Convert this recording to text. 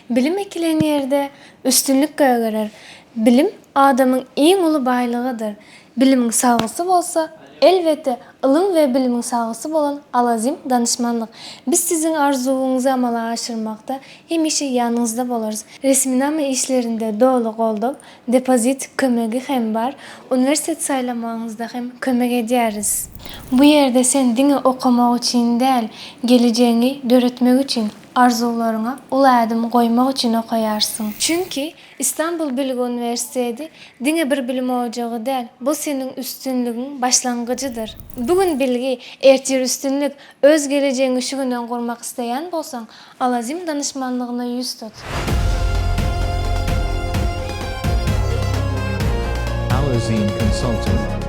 Bilim ekilen yerde üstünlük görerer. Bilim adamın en ulu baylığıdır. Bilimin sağlısı bolsa, elbette ılım ve bilimin sağlısı bolan alazim danışmanlık. Biz sizin arzuğunuzu amala aşırmakta hemişe yanınızda bolarız. Resminame işlerinde doğulu qoldop, depozit kömegi hem bar, üniversitet saylamanızda hem kömek ederiz. Bu yerde sen dini okumak için değil, geleceğini döretmek için arzularına ulu adım koymak için okuyarsın. Çünkü İstanbul Bilgi Üniversitesi dine bir bilim ocağı değil, bu senin üstünlüğün başlangıcıdır. Bugün bilgi, ertir üstünlük, öz geleceğini şu günden kurmak isteyen bolsan, alazim danışmanlığına yüz tut. Alazim Consulting.